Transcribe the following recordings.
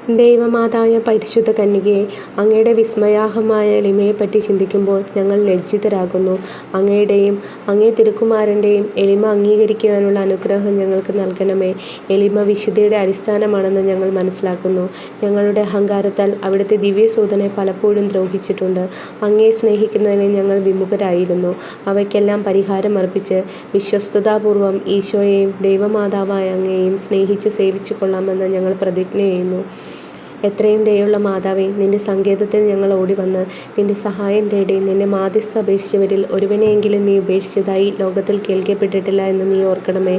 ദൈവമാതാവായ പരിശുദ്ധ കന്യകേ, അങ്ങയുടെ വിസ്മയാർഹമായ എളിമയെപ്പറ്റി ചിന്തിക്കുമ്പോൾ ഞങ്ങൾ ലജ്ജിതരാകുന്നു. അങ്ങയുടെയും അങ്ങേ തിരുക്കുമാരൻ്റെയും എളിമ അംഗീകരിക്കുവാനുള്ള അനുഗ്രഹം ഞങ്ങൾക്ക് നൽകണമേ. എളിമ വിശുദ്ധിയുടെ അടിസ്ഥാനമാണെന്ന് ഞങ്ങൾ മനസ്സിലാക്കുന്നു. ഞങ്ങളുടെ അഹങ്കാരത്താൽ അവിടുത്തെ ദിവ്യസൂതനെ പലപ്പോഴും ദ്രോഹിച്ചിട്ടുണ്ട്. അങ്ങയെ സ്നേഹിക്കുന്നതിന് ഞങ്ങൾ വിമുഖരായിരുന്നു. അവയ്ക്കെല്ലാം പരിഹാരം അർപ്പിച്ച് വിശ്വസ്തതാപൂർവം ഈശോയെയും ദൈവമാതാവായ അങ്ങയെയും സ്നേഹിച്ച് സേവിച്ചു കൊള്ളാമെന്ന് ഞങ്ങൾ പ്രതിജ്ഞ ചെയ്യുന്നു. എത്രയും ദയുള്ള മാതാവേ, നിന്റെ സങ്കേതത്തിൽ ഞങ്ങൾ ഓടിവന്ന് നിന്റെ സഹായം തേടി നിന്റെ മാധ്യസ്ഥ അപേക്ഷിച്ചവരിൽ ഒരുവനെയെങ്കിലും നീ ഉപേക്ഷിച്ചതായി ലോകത്തിൽ കേൾക്കപ്പെട്ടിട്ടില്ല എന്ന് നീ ഓർക്കണമേ.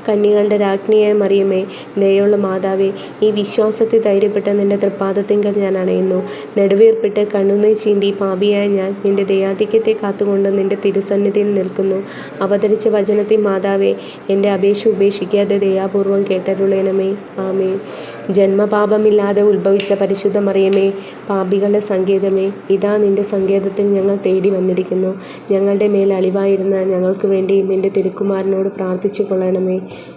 കന്യകളുടെ രാജ്ഞിയായ മറിയമേ, ദയുള്ള മാതാവേ, ഈ വിശ്വാസത്തിൽ ധൈര്യപ്പെട്ട് നിന്റെ തൃപ്പാദത്തിങ്കൽ ഞാൻ അണയുന്നു. നെടുവീർപ്പിട്ട് കണ്ണുനീർ ചീന്തി പാപിയായ ഞാൻ നിന്റെ ദയാധിക്യത്തെ കാത്തുകൊണ്ട് നിന്റെ തിരുസന്നിധിയിൽ നിൽക്കുന്നു. അവതരിച്ച വചനത്തിൽ മാതാവേ, എൻ്റെ അപേക്ഷ ഉപേക്ഷിക്കാതെ ദയാപൂർവം കേട്ടരുളണമേ. ആമേൻ. ജന്മപാപമില്ലാതെ ഉത്ഭവിച്ച പരിശുദ്ധ മറിയമേ, പാപികളുടെ സങ്കേതമേ, ഇതാ നിന്റെ സങ്കേതത്തിൽ ഞങ്ങൾ തേടി വന്നിരിക്കുന്നു. ഞങ്ങളുടെ മേൽ അളിവായിരുന്ന ഞങ്ങൾക്ക് വേണ്ടി നിന്റെ തിരുക്കുമാരനോട് പ്രാർത്ഥിച്ചു കൊള്ളണമേ.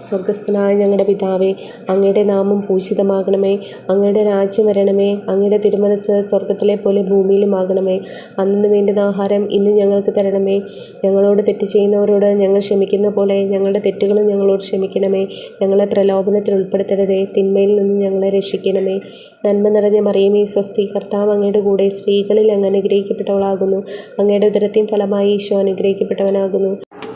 സ്വർഗസ്ഥനായ ഞങ്ങളുടെ പിതാവേ, അങ്ങയുടെ നാമം പൂജിതമാകണമേ. അങ്ങയുടെ രാജ്യം വരണമേ. അങ്ങയുടെ തിരുമനസ്സ് സ്വർഗത്തിലെ പോലെ ഭൂമിയിലുമാകണമേ. അന്നു വേണ്ടുന്ന ആഹാരം ഇന്ന് ഞങ്ങൾക്ക് തരണമേ. ഞങ്ങളോട് തെറ്റ് ചെയ്യുന്നവരോട് ഞങ്ങൾ ക്ഷമിക്കുന്ന പോലെ ഞങ്ങളുടെ തെറ്റുകളും ഞങ്ങളോട് ക്ഷമിക്കണമേ. ഞങ്ങളെ പ്രലോഭനത്തിൽ ഉൾപ്പെടുത്തരുതേ, തിന്മയിൽ നിന്ന് ഞങ്ങളെ രക്ഷിക്കണമേ. നന്മ നിറഞ്ഞ മറിയമേ, സ്വസ്തി, കർത്താവ് അങ്ങയുടെ കൂടെ സ്ത്രീകളിൽ അങ്ങ് അനുഗ്രഹിക്കപ്പെട്ടവളാകുന്നു. അങ്ങയുടെ ഉദരത്തിൻ ഫലമായി ഈശോ അനുഗ്രഹിക്കപ്പെട്ടവനാകുന്നു.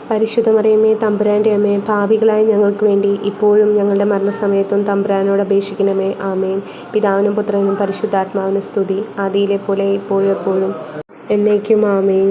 പരിശുദ്ധ മറിയമേ, തമ്പുരാൻ്റെ അമ്മേ, പാപികളായ ഞങ്ങൾക്ക് വേണ്ടി ഇപ്പോഴും ഞങ്ങളുടെ മരണസമയത്തും തമ്പുരാനോട് അപേക്ഷിക്കണമേ. ആമേൻ. പിതാവിനും പുത്രനും പരിശുദ്ധാത്മാവിനും സ്തുതി, ആദിയിലെ പോലെ ഇപ്പോഴും എപ്പോഴും എന്നേക്കും. ആമേൻ.